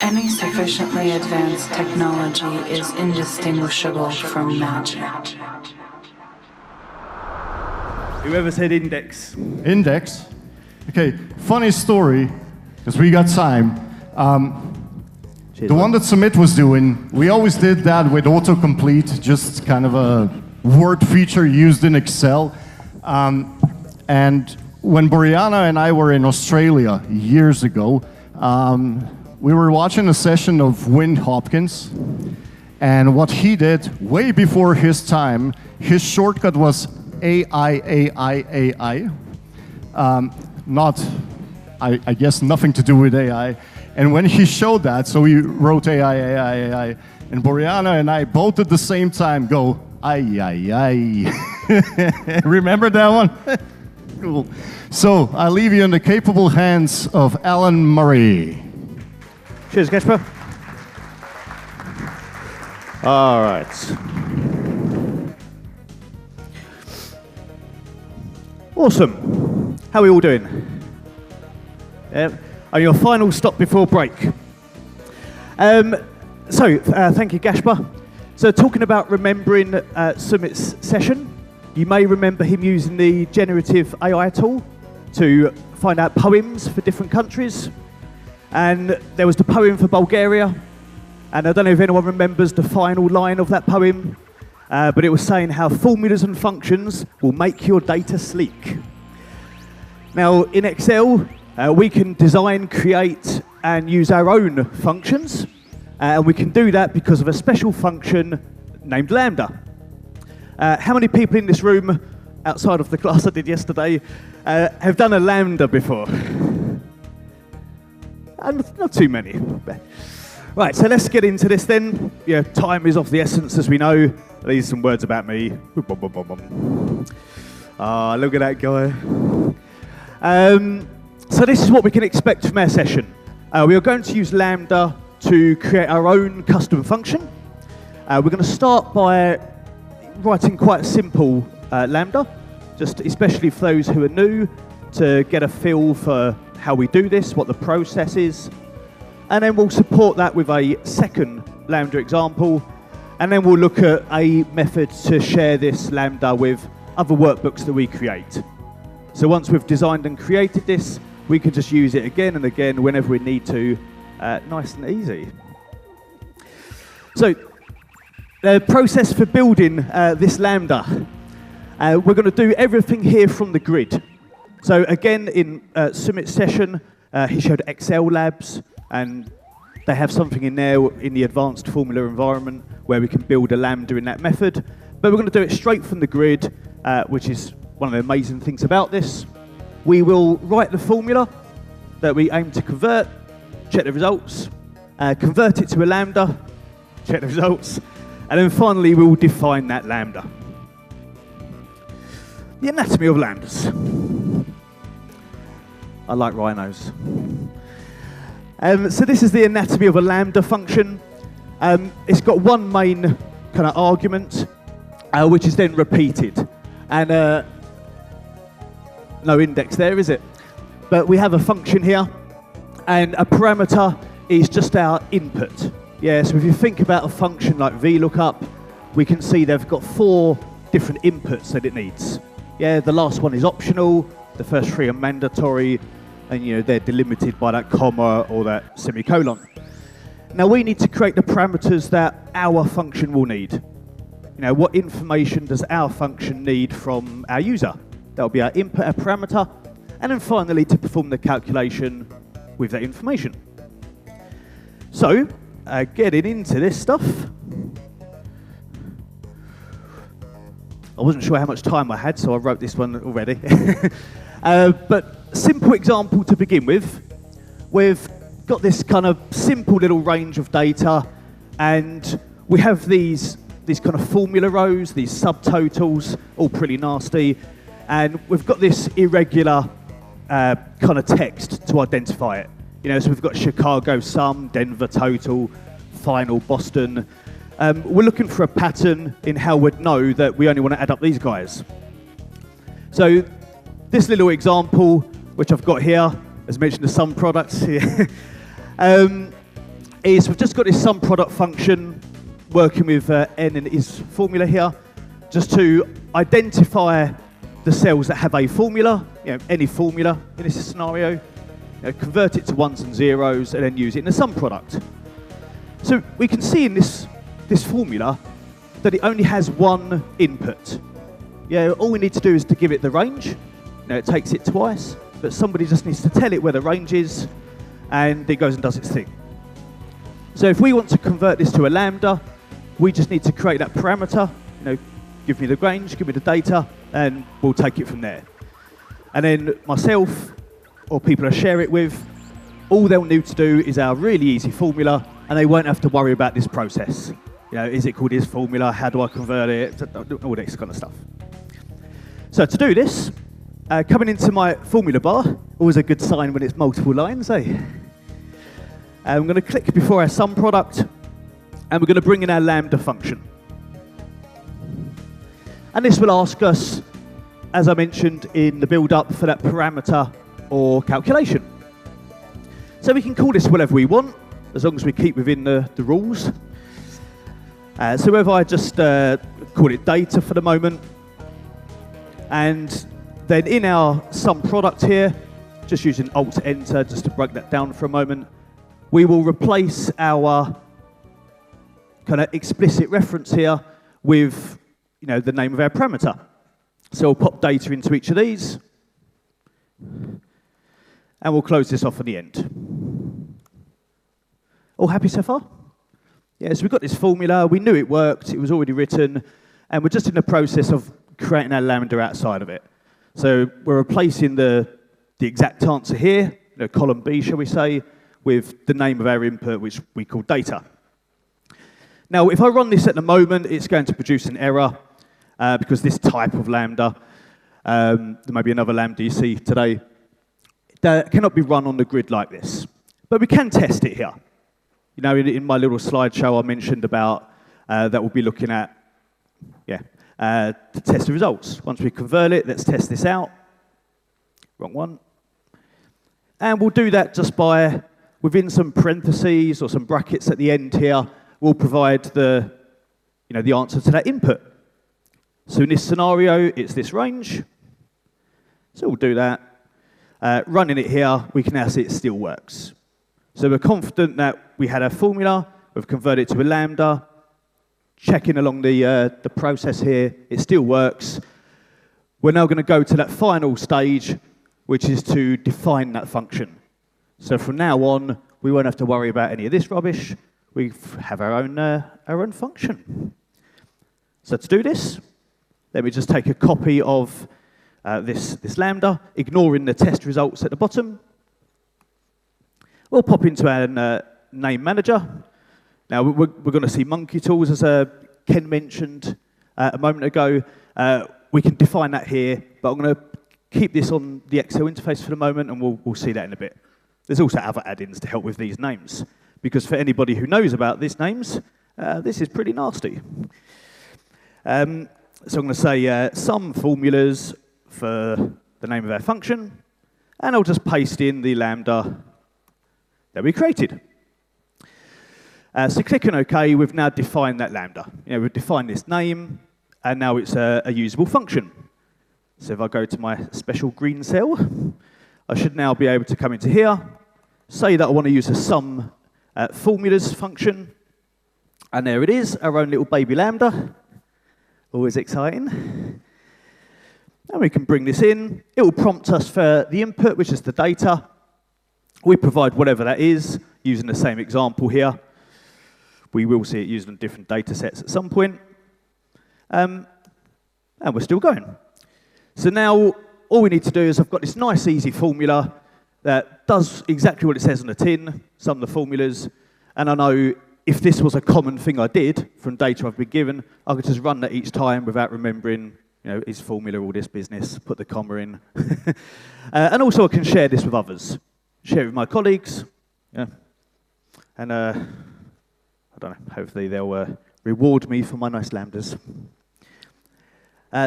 Any sufficiently advanced technology is indistinguishable from magic. Whoever said index? Index? Okay, funny story, because we got time. The one that Sumit was doing, we always did that with autocomplete, just kind of a word feature used in Excel. And when Boriana and I were in Australia years ago, we were watching a session of Wynne Hopkins, and what he did way before his time, his shortcut was AI. I guess nothing to do with AI. And when he showed that, so he wrote AI, and Boriana and I both at the same time go, ay. Remember that one? Cool. So I leave you in the capable hands of Alan Murray. Cheers, Gasper. All right. Awesome. How are we all doing? On your final stop before break. Thank you, Gasper. So talking about remembering Sumit's session, you may remember him using the generative AI tool to find out poems for different countries. And there was the poem for Bulgaria. And I don't know if anyone remembers the final line of that poem, but it was saying how formulas and functions will make your data sleek. Now, in Excel, we can design, create, and use our own functions. And we can do that because of a special function named LAMBDA. How many people in this room, outside of the class I did yesterday, have done a LAMBDA before? Not too many. Right, so let's get into this then. Yeah, time is of the essence, as we know. These are some words about me. Ah, look at that guy. So this is what we can expect from our session. We are going to use LAMBDA to create our own custom function. We're going to start by writing quite a simple LAMBDA, just especially for those who are new, to get a feel for how we do this, what the process is. And then we'll support that with a second LAMBDA example. And then we'll look at a method to share this LAMBDA with other workbooks that we create. So once we've designed and created this, we can just use it again and again whenever we need to, nice and easy. So the process for building this LAMBDA, we're going to do everything here from the grid. So again, in Sumit's session, he showed Excel labs, and they have something in there in the advanced formula environment where we can build a LAMBDA in that method. But we're going to do it straight from the grid, which is one of the amazing things about this. We will write the formula that we aim to convert, check the results, convert it to a LAMBDA, check the results, and then finally we'll define that LAMBDA. The anatomy of LAMBDAs. I like rhinos. So this is the anatomy of a LAMBDA function. It's got one main kind of argument, which is then repeated. And no index there, is it? But we have a function here, and a parameter is just our input. Yeah, so if you think about a function like VLOOKUP, we can see they've got 4 different inputs that it needs. Yeah, the last one is optional, the first 3 are mandatory, and they're delimited by that comma or that semicolon. Now we need to create the parameters that our function will need. What information does our function need from our user? That'll be our input, our parameter, and then finally to perform the calculation with that information. So, getting into this stuff, I wasn't sure how much time I had, so I wrote this one already. But simple example to begin with. We've got this kind of simple little range of data, and we have these kind of formula rows, these subtotals, all pretty nasty, and we've got this irregular kind of text to identify it. So we've got Chicago sum, Denver total, final Boston. We're looking for a pattern in how we'd know that we only want to add up these guys. So this little example, which I've got here, as mentioned, the sum products here, is we've just got this sum product function working with n and is formula here, just to identify the cells that have a formula, any formula in this scenario, convert it to ones and zeros, and then use it in the sum product. So we can see in this formula that it only has one input. All we need to do is to give it the range. It takes it twice, but somebody just needs to tell it where the range is, and it goes and does its thing. So if we want to convert this to a lambda, we just need to create that parameter, give me the range, give me the data, and we'll take it from there. And then myself, or people I share it with, all they'll need to do is our really easy formula, and they won't have to worry about this process. Is it called this formula? How do I convert it? All this kind of stuff. So to do this, coming into my formula bar, always a good sign when it's multiple lines, eh? I'm going to click before our sum product, and we're going to bring in our lambda function. And this will ask us, as I mentioned in the build-up, for that parameter or calculation. So we can call this whatever we want, as long as we keep within the rules. So if I just call it data for the moment, and then in our sum product here, just using Alt-Enter just to break that down for a moment, we will replace our kind of explicit reference here with the name of our parameter. So we'll pop data into each of these, and we'll close this off at the end. All happy so far? Yeah, so we've got this formula, we knew it worked, it was already written, and we're just in the process of creating our lambda outside of it. So we're replacing the exact answer here, column B, shall we say, with the name of our input, which we call data. Now, if I run this at the moment, it's going to produce an error, because this type of lambda, there may be another lambda you see today, that cannot be run on the grid like this. But we can test it here. In my little slideshow I mentioned about that we'll be looking at, to test the results. Once we convert it, let's test this out. Wrong one. And we'll do that just by, within some parentheses or some brackets at the end here, we'll provide the answer to that input. So in this scenario, it's this range. So we'll do that. Running it here, we can now see it still works. So we're confident that we had our formula, we've converted it to a lambda, checking along the process here, it still works. We're now going to go to that final stage, which is to define that function. So from now on, we won't have to worry about any of this rubbish. We have our own function. So to do this, let me just take a copy of this lambda, ignoring the test results at the bottom. We'll pop into our name manager. Now, we're going to see monkey tools, as Ken mentioned a moment ago. We can define that here, but I'm going to keep this on the Excel interface for the moment, and we'll see that in a bit. There's also other add-ins to help with these names, because for anybody who knows about these names, this is pretty nasty. So I'm going to say some formulas for the name of our function, and I'll just paste in the lambda that we created. So clicking OK, we've now defined that lambda. We've defined this name, and now it's a usable function. So if I go to my special green cell, I should now be able to come into here, say that I want to use a sum formulas function, and there it is, our own little baby lambda. Always exciting. And we can bring this in. It will prompt us for the input, which is the data. We provide whatever that is, using the same example here. We will see it used on different data sets at some point. And we're still going. So now, all we need to do is I've got this nice, easy formula that does exactly what it says on the tin, some of the formulas, and I know if this was a common thing I did from data I've been given, I could just run that each time without remembering, is formula all this business, put the comma in. And also I can share this with others. Share it with my colleagues, and I don't know, hopefully they'll reward me for my nice lambdas.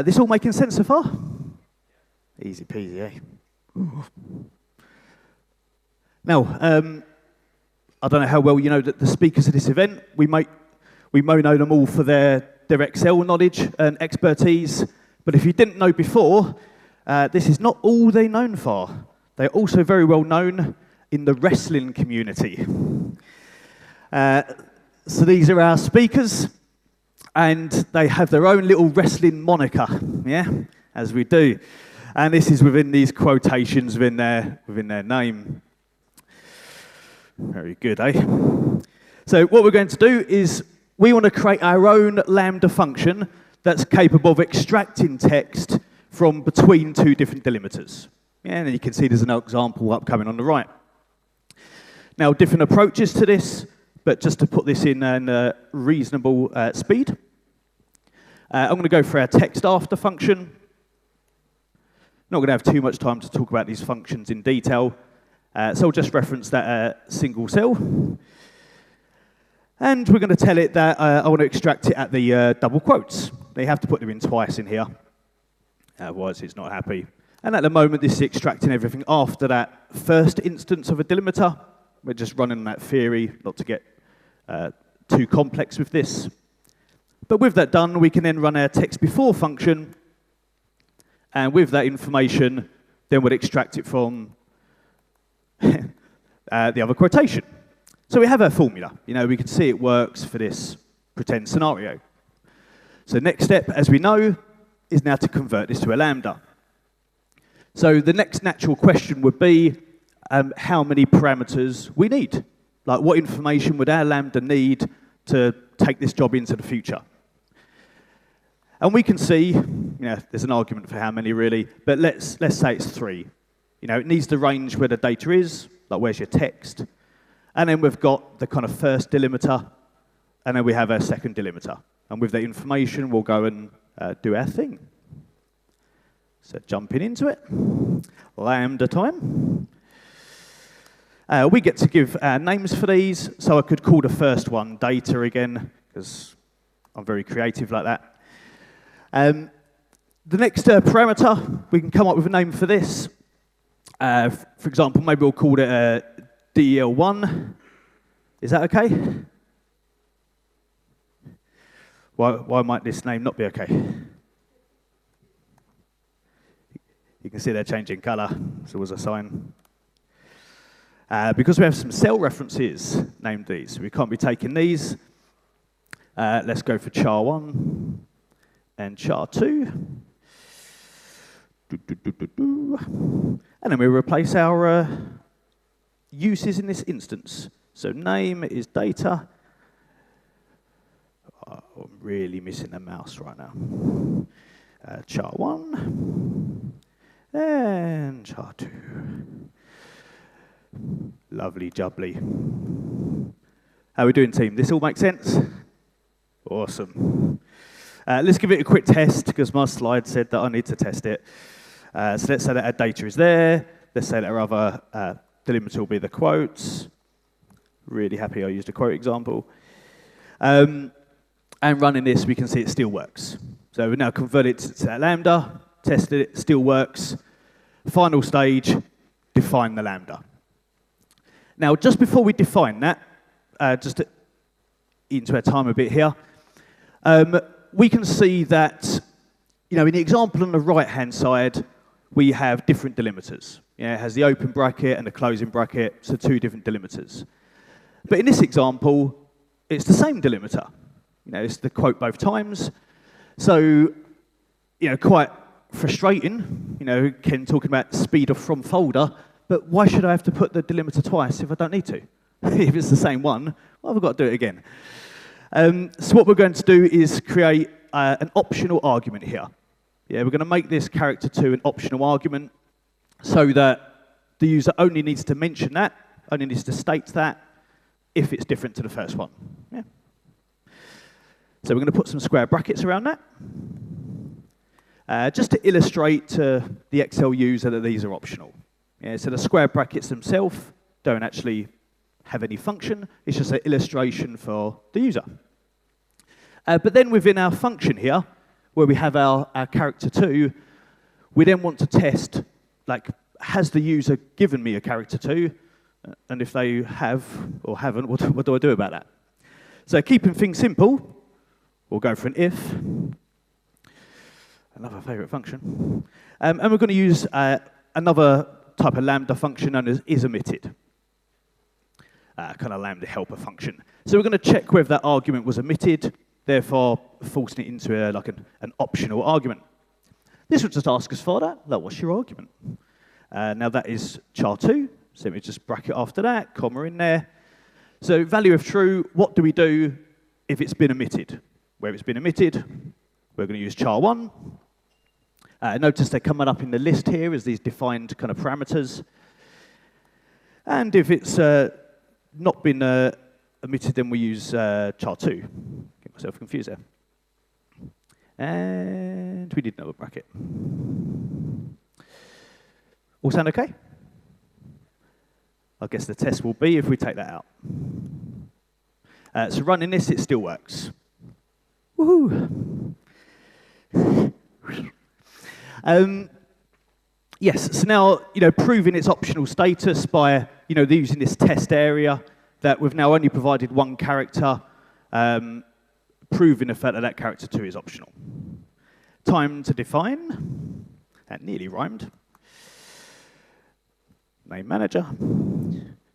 This all making sense so far? Easy peasy, eh? Now, I don't know how well you know that the speakers of this event. We may know them all for their Excel knowledge and expertise, but if you didn't know before, this is not all they're known for. They're also very well known in the wrestling community. So these are our speakers, and they have their own little wrestling moniker, yeah, as we do. And this is within these quotations within their name. Very good, eh? So what we're going to do is we want to create our own LAMBDA function that's capable of extracting text from between two different delimiters. Yeah, and you can see there's an example upcoming on the right. Now, different approaches to this, but just to put this in a reasonable speed. I'm going to go for our text after function. Not going to have too much time to talk about these functions in detail, so I'll just reference that single cell. And we're going to tell it that I want to extract it at the double quotes. They have to put them in twice in here, otherwise it's not happy. And at the moment, this is extracting everything after that first instance of a delimiter. We're just running that theory, not to get too complex with this. But with that done, we can then run our text before function, and with that information, then we'll extract it from the other quotation. So we have our formula. You know, we can see it works for this pretend scenario. So next step, as we know, is now to convert this to a lambda. So the next natural question would be how many parameters we need. Like, what information would our lambda need to take this job into the future? And we can see, you know, there's an argument for how many really, but let's say it's 3. You know, it needs the range where the data is, like where's your text. And then we've got the kind of first delimiter, and then we have our second delimiter. And with that information, we'll go and do our thing. So jumping into it, lambda time. We get to give names for these, so I could call the first one data again, because I'm very creative like that. The next parameter, we can come up with a name for this. For example, maybe we'll call it DL1. Is that okay? Why might this name not be okay? You can see they're changing color, so there's a sign. Because we have some cell references named these, we can't be taking these. Let's go for char1 and char2. And then we replace our uses in this instance. So name is data. Oh, I'm really missing the mouse right now. Char1 and char2. Lovely jubbly. How are we doing, team? This all make sense? Awesome. Let's give it a quick test, because my slide said that I need to test it. So let's say that our data is there. Let's say that our other delimiter will be the quotes. Really happy I used a quote example. And running this, we can see it still works. So we now convert it to that lambda, tested it, still works. Final stage, define the lambda. Now, just before we define that, just to into our time a bit here, we can see that, you know, in the example on the right-hand side, we have different delimiters. Yeah, it has the open bracket and the closing bracket, so 2 different delimiters. But in this example, it's the same delimiter. You know, it's the quote both times. So, you know, quite frustrating, you know, Ken talking about speed of from folder, but why should I have to put the delimiter twice if I don't need to? If it's the same one, well, I've got to do it again. So what we're going to do is create an optional argument here. Yeah, we're going to make this character 2 an optional argument so that the user only needs to mention that, only needs to state that if it's different to the first one. Yeah. So we're going to put some square brackets around that. Just to illustrate to the Excel user that these are optional. Yeah, so the square brackets themselves don't actually have any function. It's just an illustration for the user. But then within our function here, where we have our character 2, we then want to test, like, has the user given me a character 2? And if they have or haven't, what do I do about that? So keeping things simple, we'll go for an if. Another favorite function. And we're going to use another type of Lambda function known as isOmitted. Kind of Lambda helper function. So we're going to check whether that argument was omitted, therefore forcing it into like an optional argument. This would just ask us for that. Like, what's your argument? Now that is char2, so we just bracket after that, comma in there. So value of true, what do we do if it's been omitted? Where it's been omitted, we're going to use char1. Notice they're coming up in the list here as these defined kind of parameters. And if it's not been omitted, then we use char2. Get myself confused there. And we need another bracket. All sound okay? I guess the test will be if we take that out. So running this, it still works. Woohoo! Yes, so now, proving its optional status by, using this test area that we've now only provided one character, proving the fact that that character 2 is optional. Time to define. That nearly rhymed. Name manager.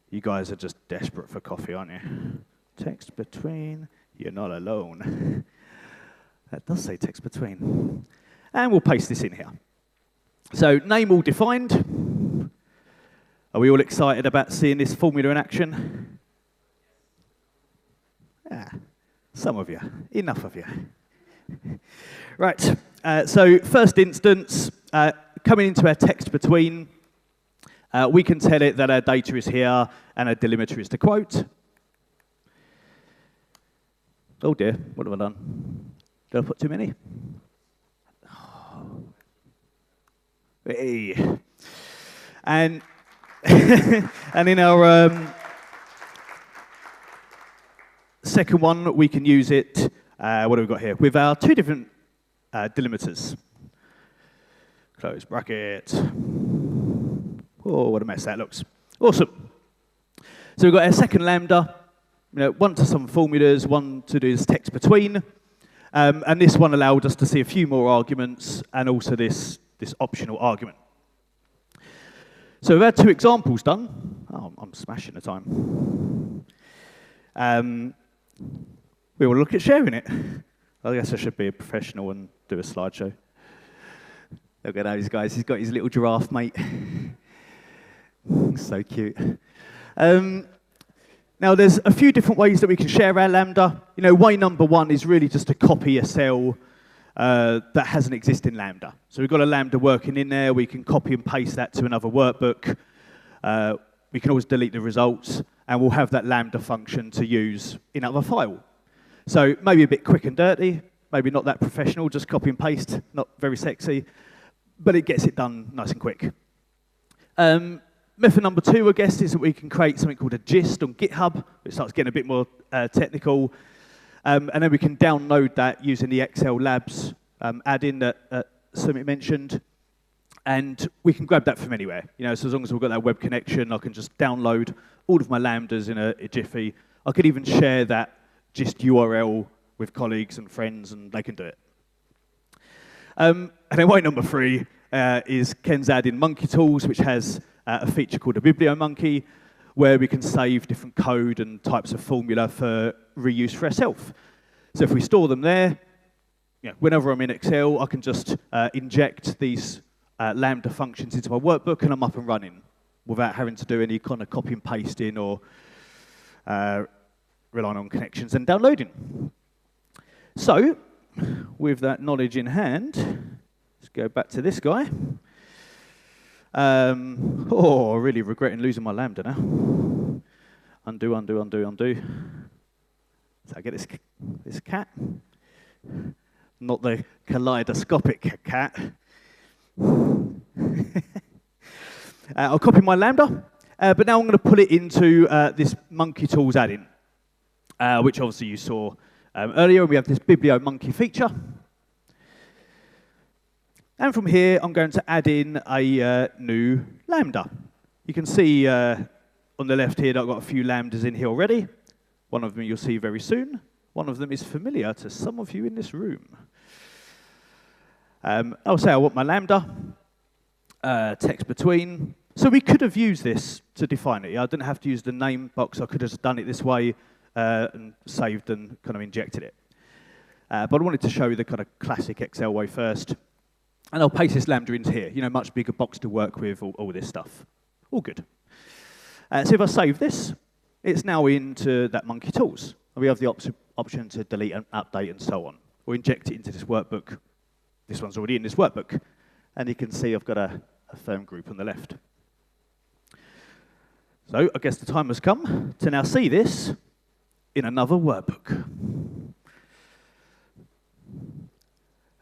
You guys are just desperate for coffee, aren't you? Text between. You're not alone. That does say text between. And we'll paste this in here. So name all defined. Are we all excited about seeing this formula in action? Yeah, some of you. Enough of you. Right, so first instance, coming into our text between, we can tell it that our data is here and our delimiter is the quote. Oh dear, what have I done? Did I put too many? Hey. And and in our second one, we can use it, what have we got here? With our two different delimiters. Close bracket. Oh, what a mess that looks. Awesome. So we've got our second lambda, one to some formulas, one to do this text between. And this one allowed us to see a few more arguments and also this optional argument. So we've had two examples done. Oh, I'm smashing the time. We will look at sharing it. I guess I should be a professional and do a slideshow. Look at those guys. He's got his little giraffe, mate. So cute. Now, there's a few different ways that we can share our Lambda. Way number one is really just to copy a cell that has an existing Lambda. So we've got a Lambda working in there. We can copy and paste that to another workbook. We can always delete the results, and we'll have that Lambda function to use in another file. So maybe a bit quick and dirty, maybe not that professional, just copy and paste, not very sexy, but it gets it done nice and quick. Method number two, I guess, is that we can create something called a gist on GitHub. It starts getting a bit more technical. And then we can download that using the Excel Labs add-in that Sumit mentioned. And we can grab that from anywhere. So as long as we've got that web connection, I can just download all of my Lambdas in a Jiffy. I could even share that gist URL with colleagues and friends, and they can do it. And then way number three is Ken's add-in Monkey Tools, which has a feature called a BiblioMonkey, where we can save different code and types of formula for reuse for ourselves. So if we store them there, whenever I'm in Excel, I can just inject these Lambda functions into my workbook, and I'm up and running without having to do any kind of copy and pasting or relying on connections and downloading. So, with that knowledge in hand, let's go back to this guy. Really regretting losing my Lambda now. Undo, undo, undo, undo. So I get this cat. Not the kaleidoscopic cat. I'll copy my Lambda, but now I'm going to put it into this Monkey Tools add-in, which obviously you saw earlier. We have this BiblioMonkey feature. And from here, I'm going to add in a new Lambda. You can see on the left here, I've got a few lambdas in here already. One of them you'll see very soon. One of them is familiar to some of you in this room. I'll say I want my lambda, text between. So we could have used this to define it. Yeah? I didn't have to use the name box. I could have just done it this way and saved and kind of injected it. But I wanted to show you the kind of classic Excel way first. And I'll paste this lambda into here. You know, much bigger box to work with, all this stuff. All good. So if I save this, it's now into that Monkey Tools. And we have the option to delete and update and so on, or inject it into this workbook. This one's already in this workbook. And you can see I've got a firm group on the left. So I guess the time has come to now see this in another workbook.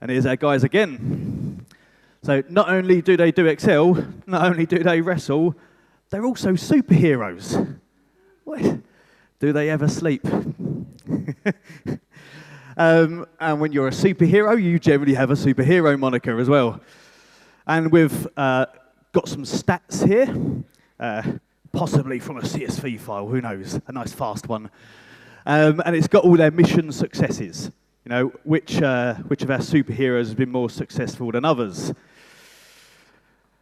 And here's our guys again. So not only do they do Excel, not only do they wrestle, they're also superheroes. What? Do they ever sleep? And when you're a superhero, you generally have a superhero moniker as well. And we've got some stats here, possibly from a CSV file, who knows, a nice fast one. And it's got all their mission successes. You know, which of our superheroes has been more successful than others?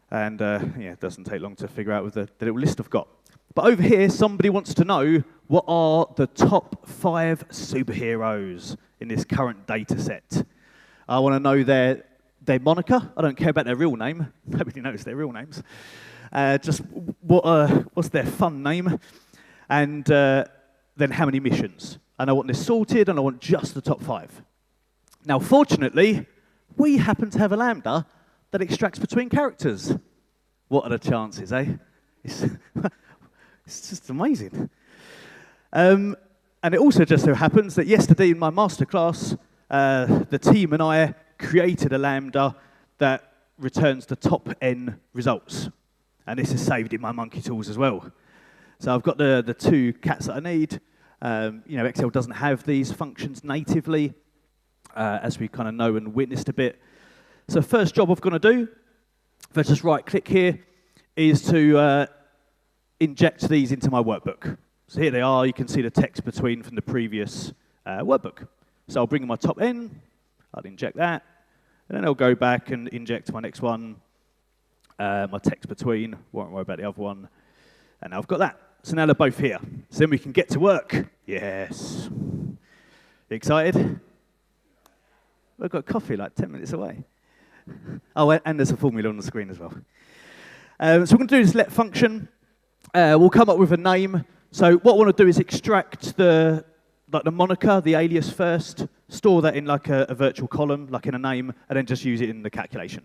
And yeah, it doesn't take long to figure out with the little list I've got. But over here, somebody wants to know what are the top 5 superheroes in this current data set. I want to know their moniker. I don't care about their real name. Nobody knows their real names. Just what's their fun name, and then how many missions. And I want this sorted, and I want just the top 5. Now, fortunately, we happen to have a lambda that extracts between characters. What are the chances, eh? It's just amazing. And it also just so happens that yesterday in my masterclass, the team and I created a lambda that returns the top N results. And this is saved in my Monkey Tools as well. So I've got the 2 cats that I need. You know, Excel doesn't have these functions natively, as we kind of know and witnessed a bit. So first job I've got to do, if I just right-click here, is to inject these into my workbook. So here they are. You can see the text between from the previous workbook. So I'll bring in my top N. I'll inject that. And then I'll go back and inject my next one, my text between. Won't worry about the other one. And I've got that. So now they're both here. So then we can get to work. Yes. Excited? We've got coffee like 10 minutes away. Oh, and there's a formula on the screen as well. So we're going to do this let function. We'll come up with a name. So what I want to do is extract the moniker, the alias first, store that in like a virtual column, like in a name, and then just use it in the calculation.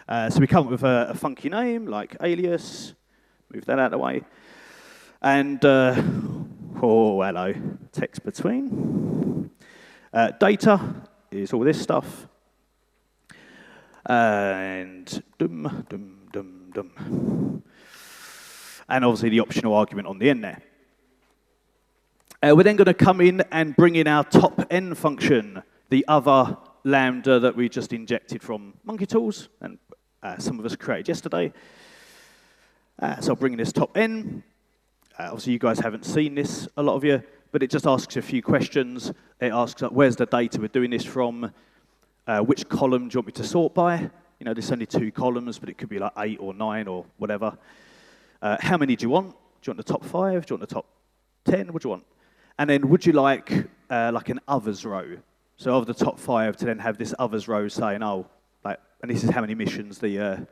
So we come up with a funky name, like alias. Move that out of the way. And, oh, hello, text between. Data is all this stuff. And dum, dum, dum, dum. And obviously the optional argument on the end there. We're then going to come in and bring in our top N function, the other lambda that we just injected from Monkey Tools, and some of us created yesterday. So I'll bring in this top N. Obviously, you guys haven't seen this, a lot of you, but it just asks a few questions. It asks, where's the data we're doing this from? Which column do you want me to sort by? You know, there's only 2 columns, but it could be like 8 or 9 or whatever. How many do you want? Do you want the top 5? Do you want the top 10? What do you want? And then would you like an others row? So of the top 5 to then have this others row saying, oh, like, and this is how many missions the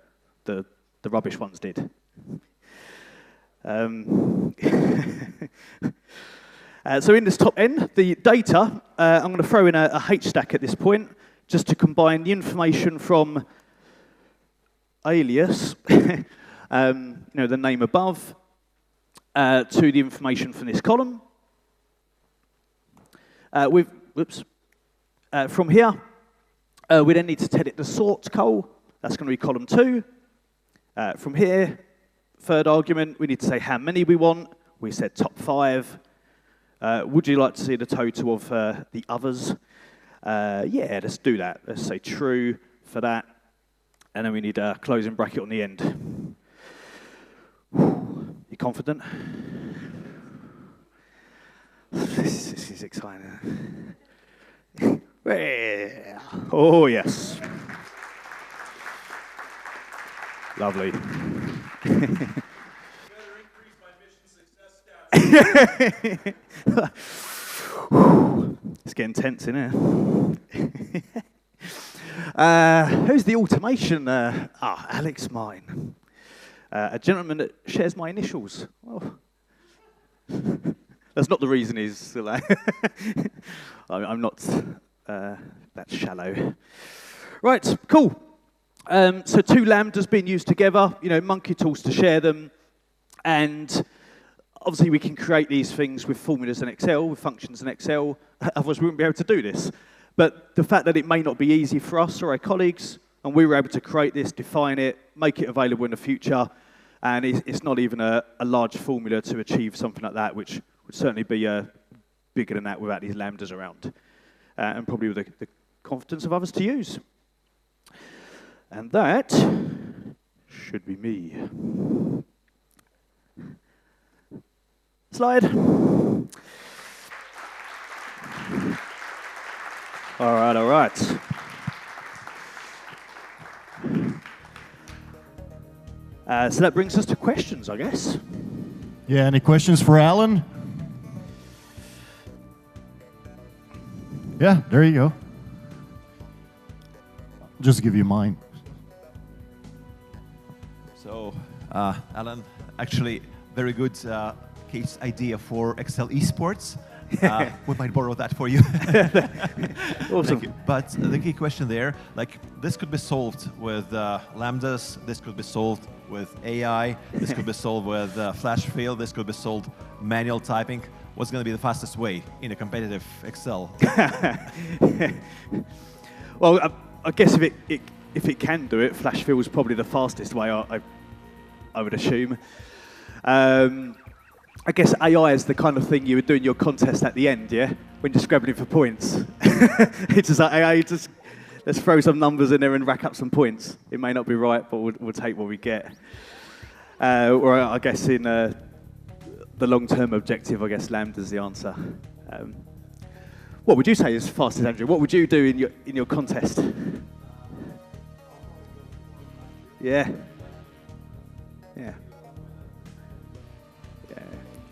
rubbish ones did. So in this top N, the data, I'm going to throw in a H stack at this point, just to combine the information from alias, you know, the name above, to the information from this column. From here, we then need to tell it the sort col. That's going to be column 2. From here, third argument, we need to say how many we want. We said top 5. Would you like to see the total of the others? Yeah, let's do that. Let's say true for that. And then we need a closing bracket on the end. You confident. This is exciting. Oh, yes. Lovely. It's getting tense in here. Who's the automation? Alex Mine. A gentleman that shares my initials. Oh. That's not the reason he's still there. I'm not that shallow. Right, cool. So 2 lambdas being used together, monkey tools to share them, and obviously we can create these things with formulas in Excel, with functions in Excel, otherwise we wouldn't be able to do this. But the fact that it may not be easy for us or our colleagues, and we were able to create this, define it, make it available in the future, and it's not even a large formula to achieve something like that, which would certainly be bigger than that without these lambdas around, and probably with the confidence of others to use. And that should be me. Slide. All right, all right. So that brings us to questions, I guess. Yeah, any questions for Alan? Yeah, there you go. Just give you mine. So, Alan, actually, very good case idea for Excel esports. We might borrow that for you. Awesome. But the key question there, this could be solved with lambdas, this could be solved with AI, this could be solved with flash fill, this could be solved manual typing. What's going to be the fastest way in a competitive Excel? Well, I guess if it can do it, flash fill is probably the fastest way, I would assume. I guess AI is the kind of thing you would do in your contest at the end, yeah? When you're scrabbling for points. It's just like AI, let's throw some numbers in there and rack up some points. It may not be right, but we'll take what we get. Or I guess in the long-term objective, I guess Lambda's the answer. What would you say is fastest, Andrew? What would you do in your contest? Yeah. Yeah.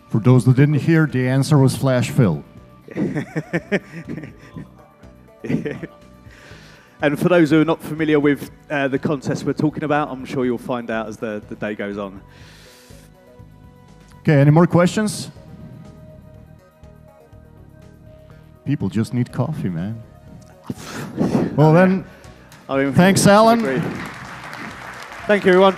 For those that didn't hear, the answer was flash fill. And for those who are not familiar with the contest we're talking about, I'm sure you'll find out as the day goes on. Okay, any more questions? People just need coffee, man. Well then, thanks, Alan. Thank you, everyone.